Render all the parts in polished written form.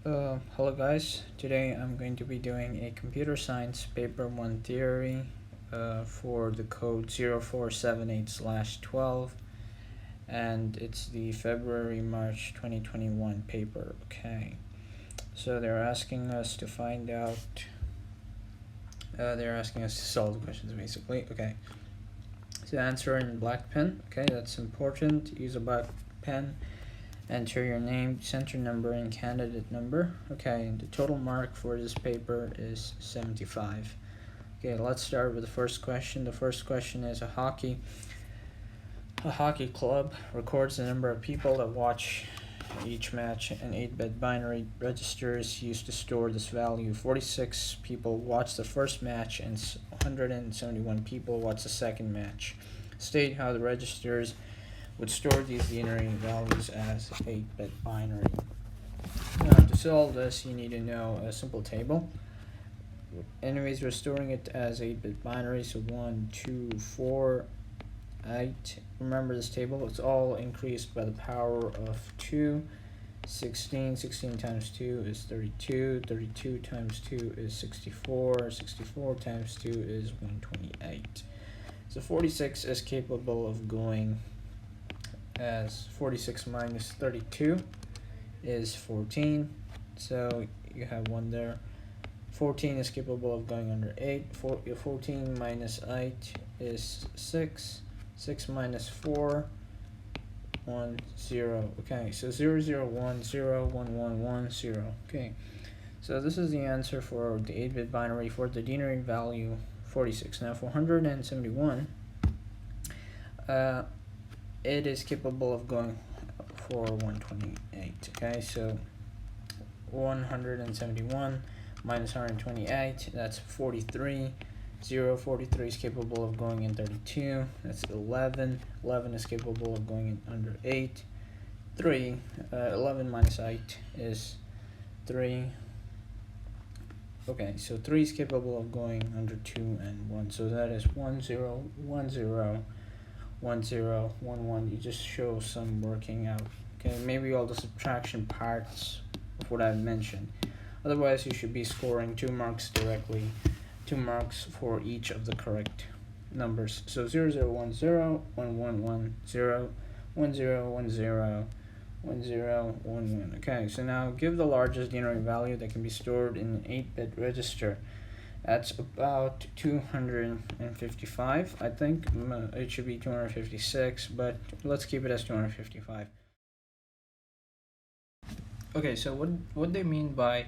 Hello guys, today I'm going to be doing a computer science paper 1 theory for the code 0478/12, and it's the February-March 2021 paper. Okay, so they're asking us to find out, they're asking us to solve the questions basically. Okay, so answer in black pen. Okay, that's important. Use a black pen. Enter your name, center number, and candidate number. Okay, and the total mark for this paper is 75. Okay, let's start with the first question. The first question is a hockey club records the number of people that watch each match. An 8-bit binary register is used to store this value. 46 people watch the first match and 171 people watch the second match. State how the registers would store these binary values as 8-bit binary. Now, to solve this, you need to know a simple table. Anyways, we're storing it as 8-bit binary, so 1, 2, 4, 8. Remember this table, it's all increased by the power of 2. 16 times 2 is 32. 32 times 2 is 64. 64 times 2 is 128. So 46 is capable of going as 46 minus 32 is 14, so you have 1 there. 14 is capable of going under 8. 14 minus 8 is 6. 6 minus 4, 1, 0. Okay, so 0, 0, 1, 0, 1, 1, 1, 0. Okay, so this is the answer for the 8-bit binary for the denary value 46. Now for 171, it is capable of going for 128. Okay, so 171 minus 128, that's 43. 43 is capable of going in 32. That's 11. 11 is capable of going in under 8. 11 minus 8 is 3. Okay, so 3 is capable of going under 2 and 1. So that is 1, 0, 1, 0. 1, 0, 1, 1. You just show some working out. Okay, maybe all the subtraction parts of what I've mentioned. Otherwise, you should be scoring 2 marks directly, 2 marks for each of the correct numbers. So 0, 0, 1, 0, 1, 1, 1, 0, 1, 0, 1, 0, 1, 0, 1, 1. Okay, so now give the largest denary value that can be stored in an 8-bit register. That's about 255, I think. It should be 256, but let's keep it as 255. Okay, so what they mean by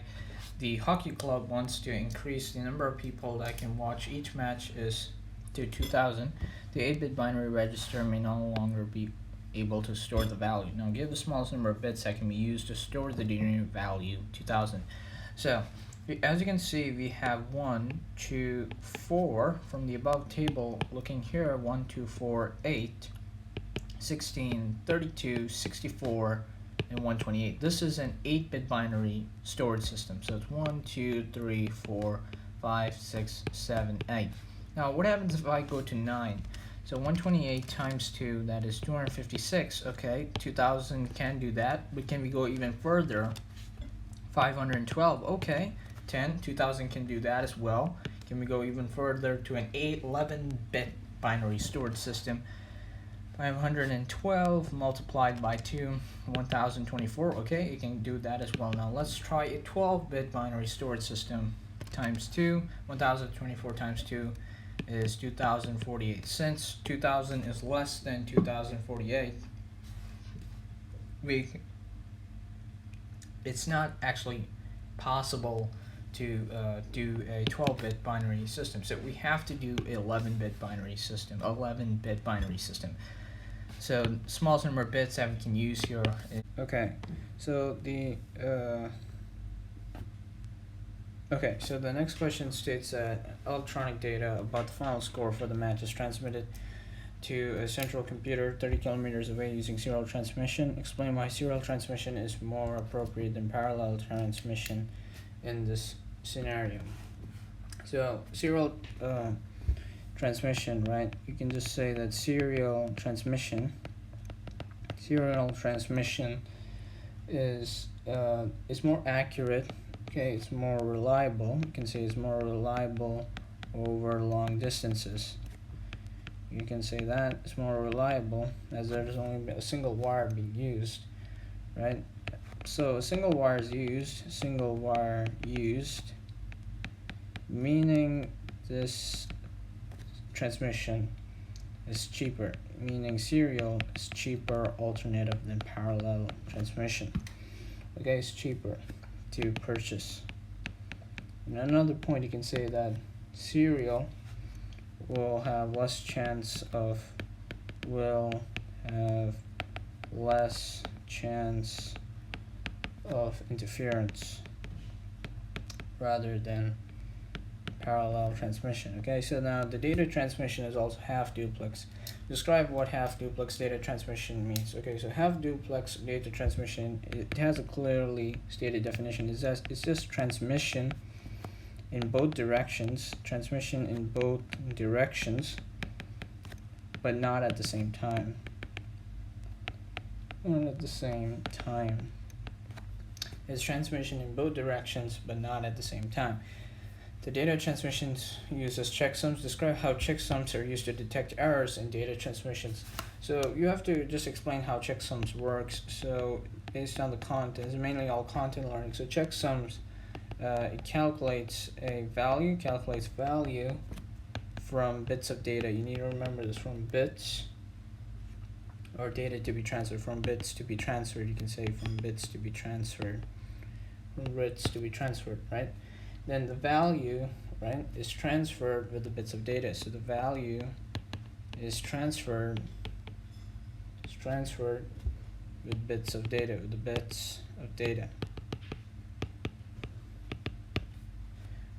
the hockey club wants to increase the number of people that can watch each match is to 2000. The 8-bit binary register may no longer be able to store the value. Now give the smallest number of bits that can be used to store the denary value 2000. So as you can see, we have 1, 2, 4 from the above table. Looking here, 1, 2, 4, 8, 16, 32, 64, and 128. This is an 8-bit binary storage system. So it's 1, 2, 3, 4, 5, 6, 7, 8. Now what happens if I go to 9? So 128 times 2, that is 256. Okay, 2000 can do that, but can we go even further? 512. Okay. 2000 can do that as well. Can we go even further to an 11-bit binary storage system? 512 multiplied by 2, 1024. Okay, it can do that as well. Now let's try a 12-bit binary storage system times 2. 1024 times 2 is 2048. Since 2000 is less than 2048, it's not actually possible to do a 12-bit binary system, so we have to do 11-bit binary system. 11-bit binary system. So smallest number of bits that we can use here. Okay, so the next question states that electronic data about the final score for the match is transmitted to a central computer 30 kilometers away using serial transmission. Explain why serial transmission is more appropriate than parallel transmission in this scenario. So serial transmission, right? You can just say that serial transmission is more accurate. Okay, it's more reliable. You can say it's more reliable over long distances. You can say that it's more reliable as there's only a single wire being used, right? So a single wire is used, meaning this transmission is cheaper, meaning serial is cheaper alternative than parallel transmission. Okay, it's cheaper to purchase. And another point, you can say that serial will have less chance of interference rather than parallel transmission. Okay, so now the data transmission is also half duplex. Describe what half duplex data transmission means. Okay, so half duplex data transmission, it has a clearly stated definition. It's just transmission in both directions, but not at the same time. It's transmission in both directions, but not at the same time. The data transmissions uses checksums. Describe how checksums are used to detect errors in data transmissions. So you have to just explain how checksums works. So based on the content, it's mainly all content learning. So checksums, it calculates value from bits of data. You need to remember this, from bits, or data to be transferred, from bits to be transferred. You can say from bits to be transferred, right? Then the value, right, is transferred with the bits of data. So the value is transferred with bits of data,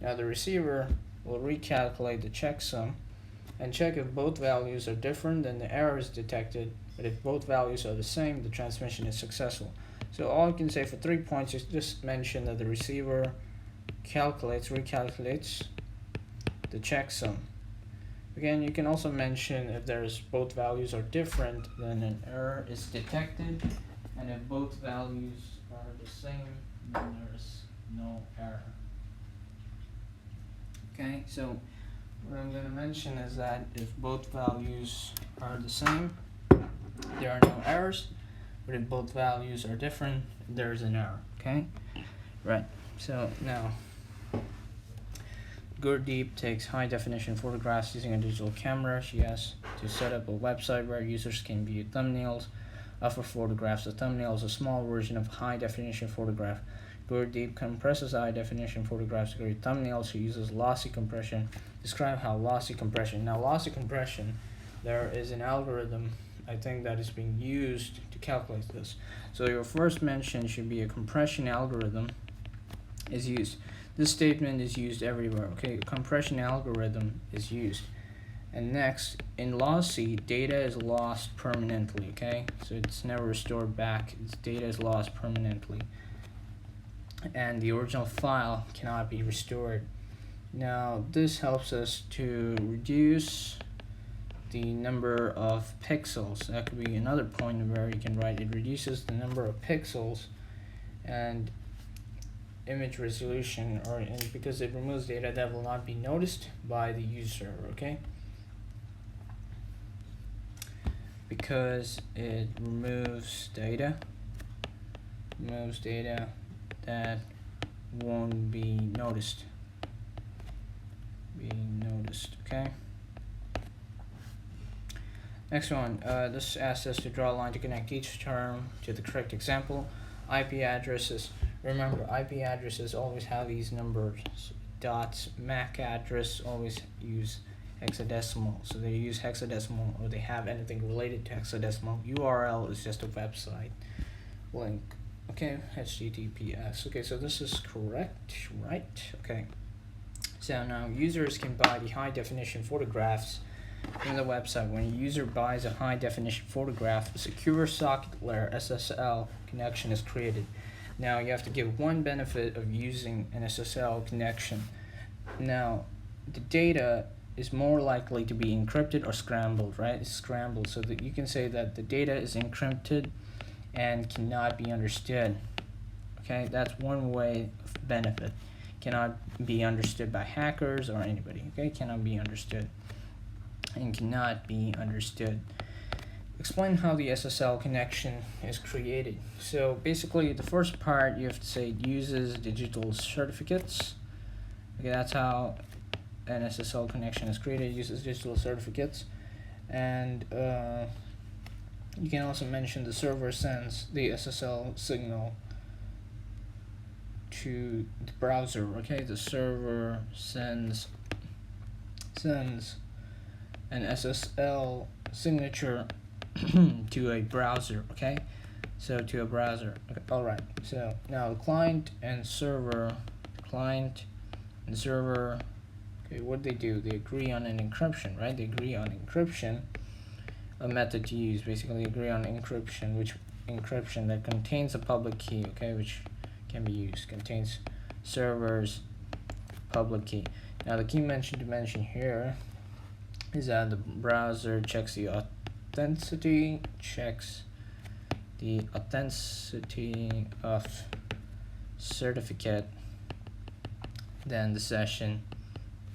Now the receiver will recalculate the checksum and check if both values are different, then the error is detected. But if both values are the same, the transmission is successful. So all you can say for 3 points is just mention that the receiver recalculates the checksum. Again, you can also mention if there's both values are different, then an error is detected, and if both values are the same, then there's no error. Okay, so what I'm going to mention is that if both values are the same, there are no errors, but if both values are different, there's an error. Okay, right. So now, Gurdeep takes high-definition photographs using a digital camera. She has to set up a website where users can view thumbnails of her photographs. The thumbnail is a small version of high-definition photograph. Gurdeep compresses high-definition photographs to create thumbnails. She uses lossy compression. Describe how lossy compression. Now, lossy compression, there is an algorithm, I think, that is being used to calculate this. So your first mention should be a compression algorithm is used. This statement is used everywhere. Okay, compression algorithm is used. And next, in lossy, data is lost permanently. Okay, so it's never restored back. Its data is lost permanently, and the original file cannot be restored. Now, this helps us to reduce the number of pixels. That could be another point where you can write it reduces the number of pixels and image resolution, because it removes data that will not be noticed by the user. Okay, because it removes data that won't be noticed. Okay, next one, this asks us to draw a line to connect each term to the correct example. IP addresses. Remember, IP addresses always have these numbers, dots. MAC address always use hexadecimal, so they use hexadecimal, or they have anything related to hexadecimal. URL is just a website link. Okay, HTTPS. Okay, so this is correct, right? Okay, so now users can buy the high definition photographs from the website. When a user buys a high definition photograph, a secure socket layer SSL connection is created. Now you have to give one benefit of using an SSL connection. Now the data is more likely to be encrypted or scrambled, right? It's scrambled, so that you can say that the data is encrypted and cannot be understood. Okay, that's one way of benefit. Cannot be understood by hackers or anybody. Okay, cannot be understood and cannot be understood. Explain how the SSL connection is created. So basically, the first part you have to say it uses digital certificates. Okay, that's how an SSL connection is created. It uses digital certificates, and you can also mention the server sends the SSL signal to the browser. Okay, the server sends an SSL signature to a browser. Okay, so to a browser. Okay. All right, so now client and server, okay, what they do, they agree on an encryption, right? They agree on encryption, a method to use. Basically agree on encryption, which encryption that contains a public key, okay, which can be used, contains server's public key. Now the key to mention here is that the browser checks the authenticity of certificate, then the session,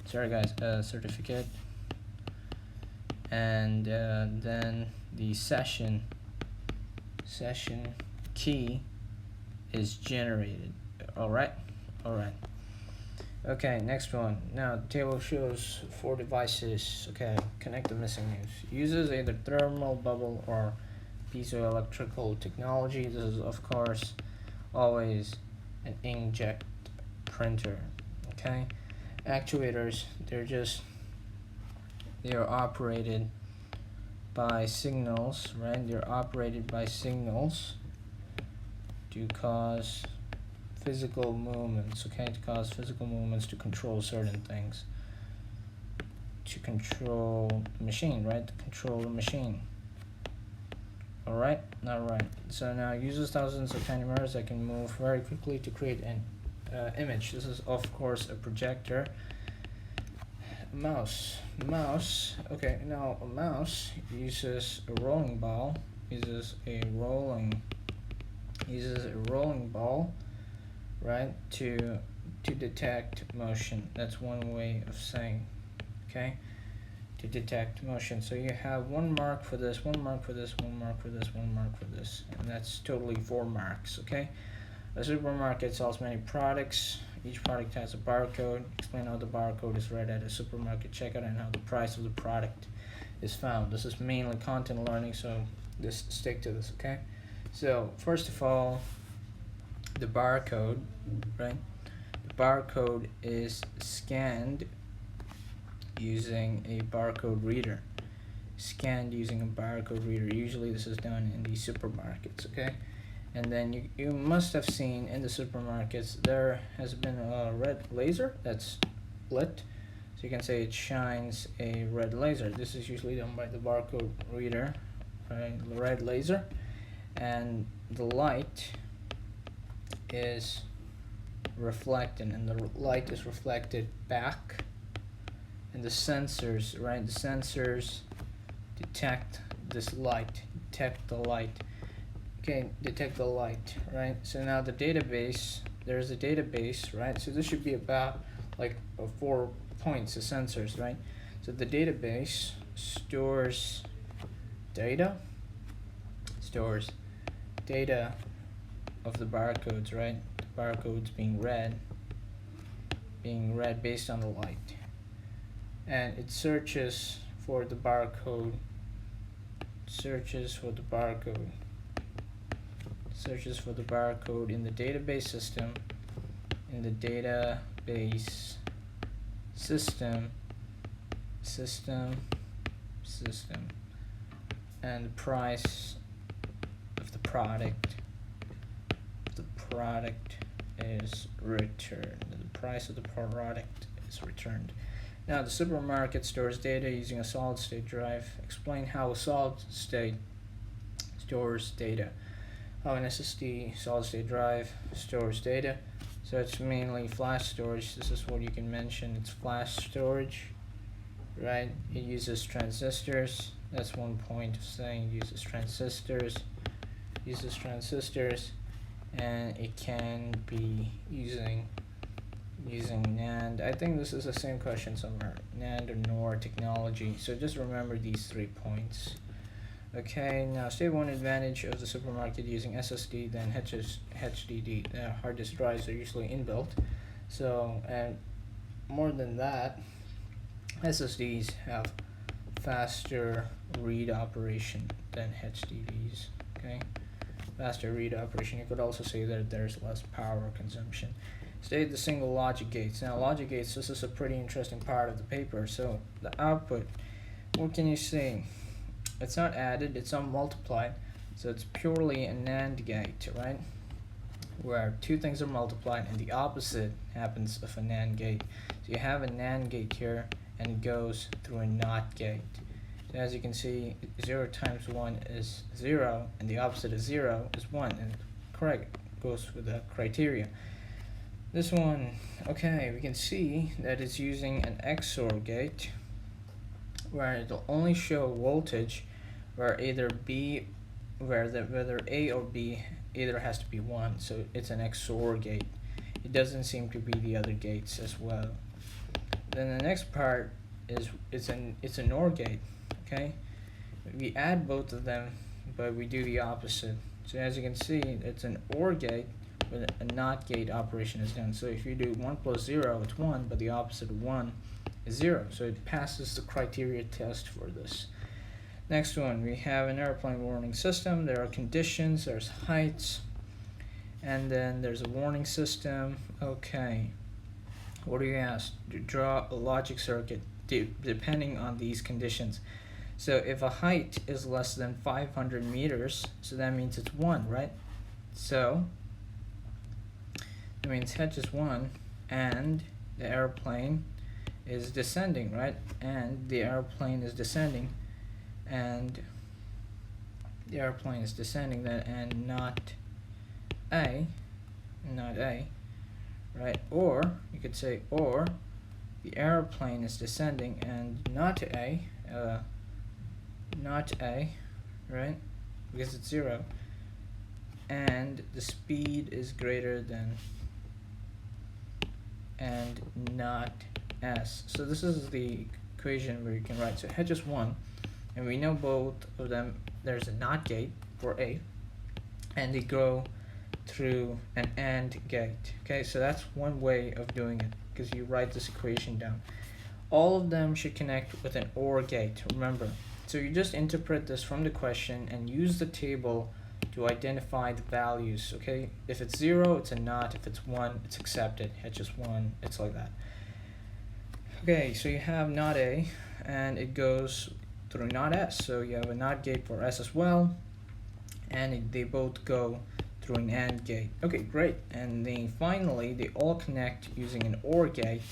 certificate, and then the session key is generated. All right. Okay, next one. Now the table shows 4 devices. Okay, connect the missing news. Uses either thermal bubble or piezoelectrical technology. This is of course always an inkjet printer. Okay, actuators, they're operated by signals, right? They're operated by signals to cause physical movements, okay, to cause physical movements to control certain things, to control the machine, right? To control the machine. All right. So now uses thousands of tiny mirrors that can move very quickly to create an image. This is of course a projector. Mouse. Okay, now a mouse uses a rolling ball. Uses a rolling ball, right, to detect motion. That's one way of saying, okay, to detect motion. So you have 1 mark for this, 1 mark for this, 1 mark for this, 1 mark for this, and that's totally 4 marks. Okay, a supermarket sells many products. Each product has a barcode. Explain how the barcode is read at a supermarket checkout and how the price of the product is found. This is mainly content learning, so just stick to this. Okay, so first of all, the barcode, right? The barcode is scanned using a barcode reader. Usually this is done in the supermarkets, okay? And then you must have seen in the supermarkets there has been a red laser that's lit. So you can say it shines a red laser. This is usually done by the barcode reader, right? The red laser. And the light is reflected, and the light is reflected back, and the sensors, right, the sensors detect this light, detect the light, right? So now the database, there's a database, right? So this should be about like 4 points of sensors, right? So the database stores data of the barcodes, right? The barcodes being read based on the light, and it searches for the barcode in the database system, and the price of the product is returned. Now the supermarket stores data using a solid state drive. Explain how a solid state stores data. How an SSD solid state drive stores data. So it's mainly flash storage. This is what you can mention. It's flash storage, right? It uses transistors. That's one point of saying it uses transistors uses transistors, and it can be using NAND. I think this is the same question somewhere. NAND or NOR technology. So just remember these 3 points. Okay, now step 1 advantage of the supermarket using SSD than HDD. Hard disk drives are usually inbuilt. So, and more than that, SSDs have faster read operation than HDDs. Okay, faster read operation. You could also say that there's less power consumption. State the single logic gates. Now logic gates, this is a pretty interesting part of the paper. So the output, what can you see? It's not added, it's not multiplied. So it's purely a NAND gate, right? Where two things are multiplied and the opposite happens of a NAND gate. So you have a NAND gate here and it goes through a NOT gate. So as you can see, 0 times 1 is 0 and the opposite of 0 is 1, and correct, goes with the criteria. This one, okay, we can see that it's using an XOR gate where it'll only show voltage where either B, whether A or B either has to be 1, so it's an XOR gate. It doesn't seem to be the other gates as well. Then the next part is it's a NOR gate. Okay, we add both of them, but we do the opposite. So as you can see, it's an OR gate, but a NOT gate operation is done. So if you do 1 plus 0, it's 1, but the opposite of 1 is 0. So it passes the criteria test for this. Next one, we have an airplane warning system. There are conditions, there's heights, and then there's a warning system. Okay, what do you ask? To draw a logic circuit depending on these conditions. So if a height is less than 500 meters, so that means it's 1, right? So that means H is 1, and the airplane is descending, right? And the airplane is descending, and the airplane is descending, then, and not A, right? Or you could say, or the airplane is descending and not A, right? Because it's 0, and the speed is greater than, and not S. So this is the equation where you can write, so H is 1, and we know both of them, there's a NOT gate for A, and they go through an AND gate. Okay, so that's one way of doing it, because you write this equation down. All of them should connect with an OR gate, remember. So you just interpret this from the question and use the table to identify the values, okay? If it's 0, it's a NOT. If it's 1, it's accepted. H is 1, it's like that. Okay, so you have NOT A, and it goes through NOT S. So you have a NOT gate for S as well, and they both go through an AND gate. Okay, great. And then finally, they all connect using an OR gate,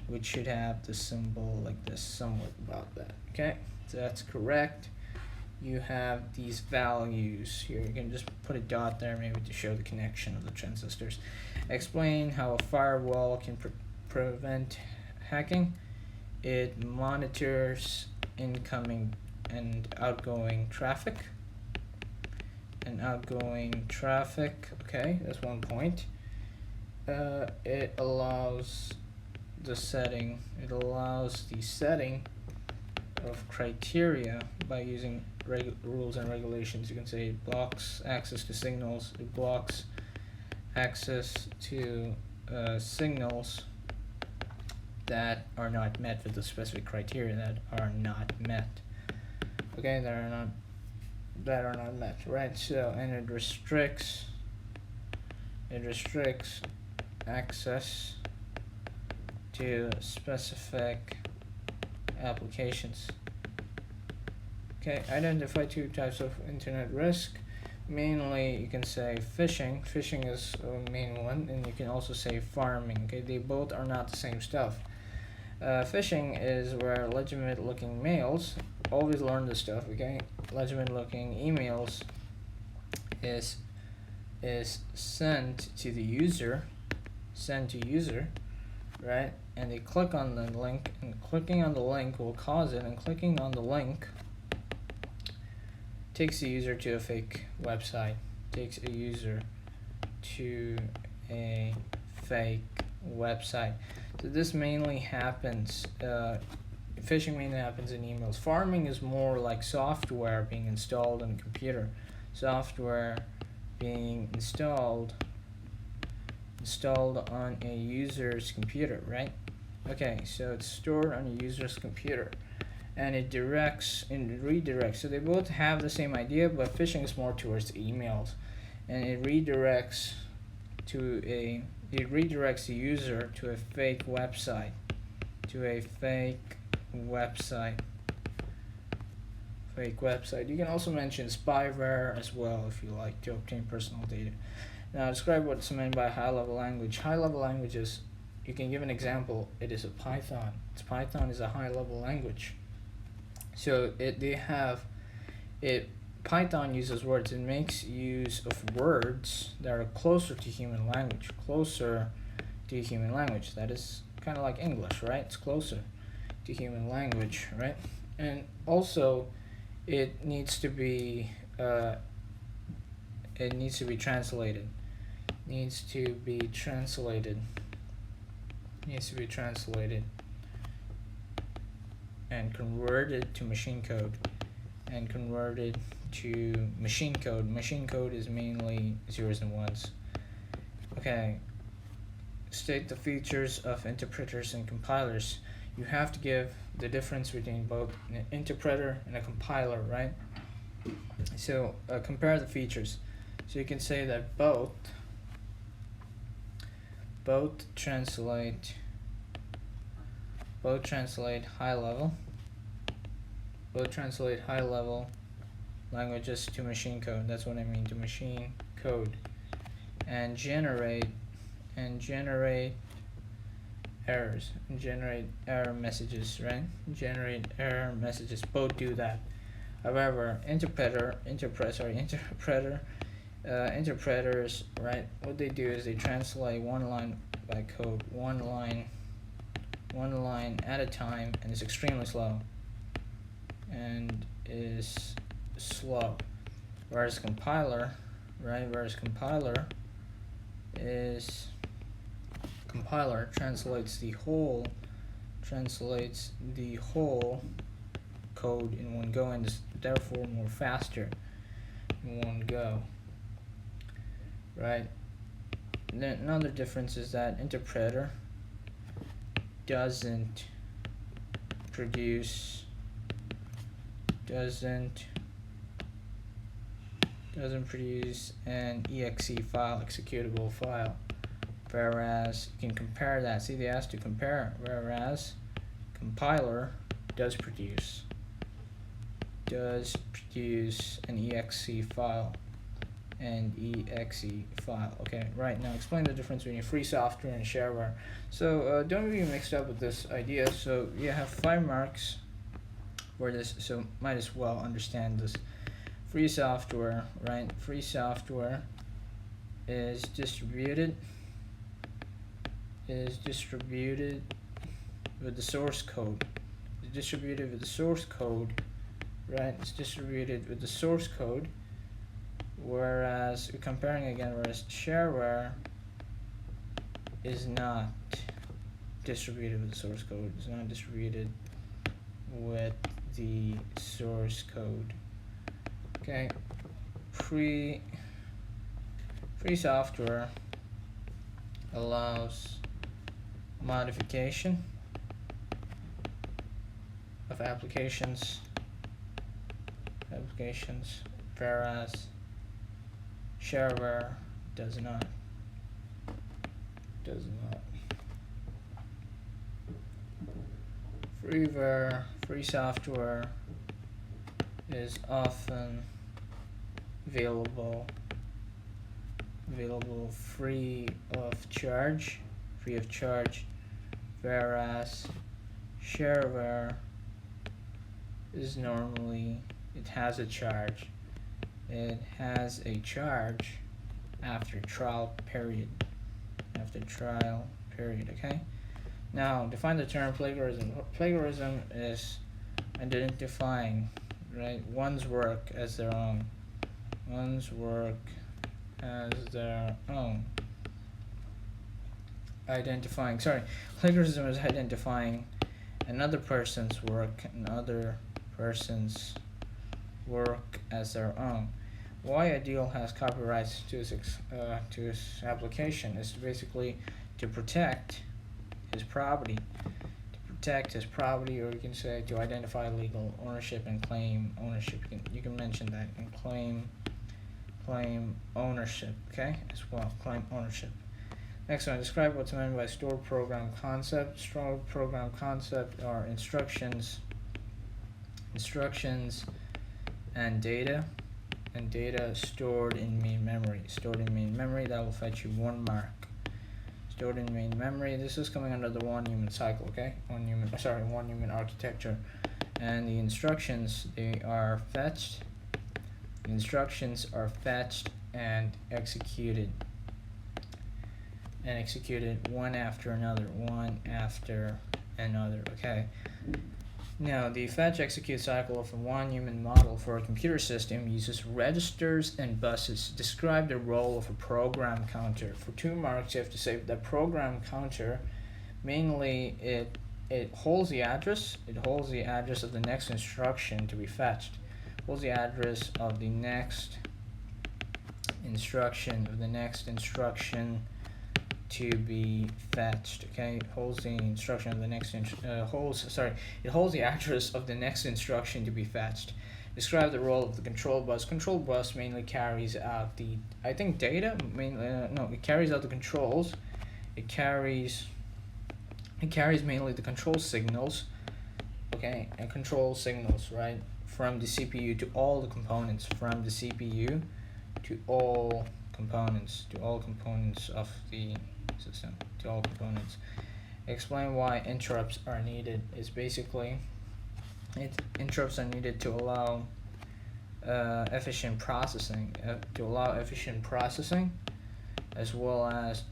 which should have the symbol like this, somewhat about that. Okay, so that's correct. You have these values here. You can just put a dot there maybe to show the connection of the transistors. Explain how a firewall can prevent hacking. It monitors incoming and outgoing traffic. Okay, that's one point. It allows the setting of criteria by using rules and regulations. You can say it blocks access to signals, it blocks access to signals that are not met with the specific criteria that are not met. Okay, that are not met, right? So, and it restricts access to specific applications. Okay, identify 2 types of internet risk. Mainly, you can say phishing. Phishing is a main one, and you can also say farming. Okay, they both are not the same stuff. Phishing is where legitimate-looking mails. Always learn this stuff. Okay, legitimate-looking emails is sent to the user, right? And they click on the link, and clicking on the link will cause it, and clicking on the link takes a user to a fake website. Takes a user to a fake website. So this mainly happens, phishing mainly happens in emails. Farming is more like software being installed on a computer. Software being installed on a user's computer, right? Okay, so it's stored on a user's computer, and it directs and redirects. So they both have the same idea, but phishing is more towards emails, and it redirects the user to a fake website, You can also mention spyware as well if you like to obtain personal data. Now, describe what's meant by high-level language. High-level languages, you can give an example. It is a Python. Python is a high-level language. So Python uses words. It makes use of words that are closer to human language. That is kind of like English, right? It's closer to human language, right? And also, it needs to be translated. And converted to machine code. Machine code is mainly zeros and ones. Okay. State the features of interpreters and compilers. You have to give the difference between both an interpreter and a compiler, right? So compare the features. So you can say that both translate high level languages to machine code. That's what I mean, to machine code, and generate errors and generate error messages, right? Both do that. However, interpreters, right, what they do is they translate one line by code, one line at a time, and it's extremely slow whereas compiler translates the whole code in one go, and is therefore more faster in one go, right? Then another difference is that interpreter doesn't produce an executable file, whereas you can compare that. See, they asked to compare, whereas compiler does produce an exe file. Okay, right, now explain the difference between free software and shareware. So don't be mixed up with this idea. So you have 5 marks for this, so might as well understand this. Free software, right? Free software is distributed with the source code. Right? It's distributed with the source code. Whereas we're comparing again, whereas shareware is not distributed with the source code. It's not distributed with the source code. Okay, free software allows modification of applications, whereas shareware does not. Free software is often available free of charge, whereas shareware is normally, it has a charge after trial period. Okay, now define the term plagiarism. Plagiarism is identifying right? One's work as their own. One's work as their own. Plagiarism is identifying another person's work as their own. Why Ideal has copyrights to its application is basically to protect his property. Or you can say to identify legal ownership and claim ownership. You can mention that and claim ownership, okay, as well. Claim ownership. Next one, describe what's meant by stored program concept. Stored program concept are instructions and data stored in main memory. That will fetch you 1 mark. Stored in main memory. This is coming under the one human cycle, okay? One human architecture. And the instructions, are fetched and executed. One after another, okay? Now, the fetch execute cycle of a one human model for a computer system uses registers and buses. Describe the role of a program counter. For 2 marks, you have to say the program counter, mainly it holds the address of the next instruction to be fetched. Holds the address of the next instruction to be fetched, okay? It holds the instruction of the next it holds the address of the next instruction to be fetched. Describe the role of the control bus. Control bus mainly carries out the data. It carries out the controls. It carries mainly the control signals, okay? And control signals, right, from the CPU to all the components. From the CPU to all components of the system, to all components. Explain why interrupts are needed. Is basically interrupts are needed to allow efficient processing, as well as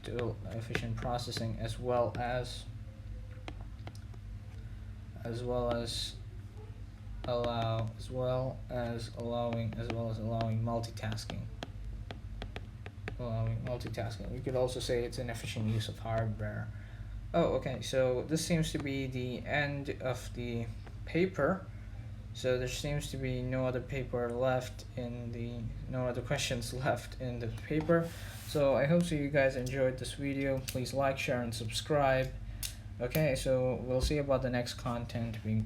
allowing multitasking. We could also say it's an efficient use of hardware. Oh, okay, so this seems to be the end of the paper. So there seems to be no other questions left in the paper. So I hope you guys enjoyed this video. Please like, share, and subscribe. Okay, so we'll see about the next content being